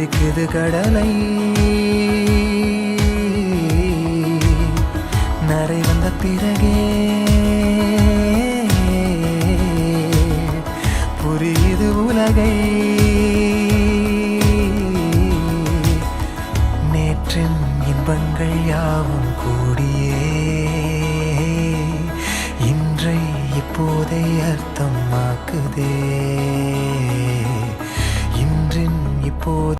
இருக்குது கடலை நரை வந்த பிறகே புரியுது உலகை நேற்றின் இன்பங்கள் யாவும் கூடியே இன்றை இப்போதை அர்த்தமாக்குதே இன்றின் இப்போது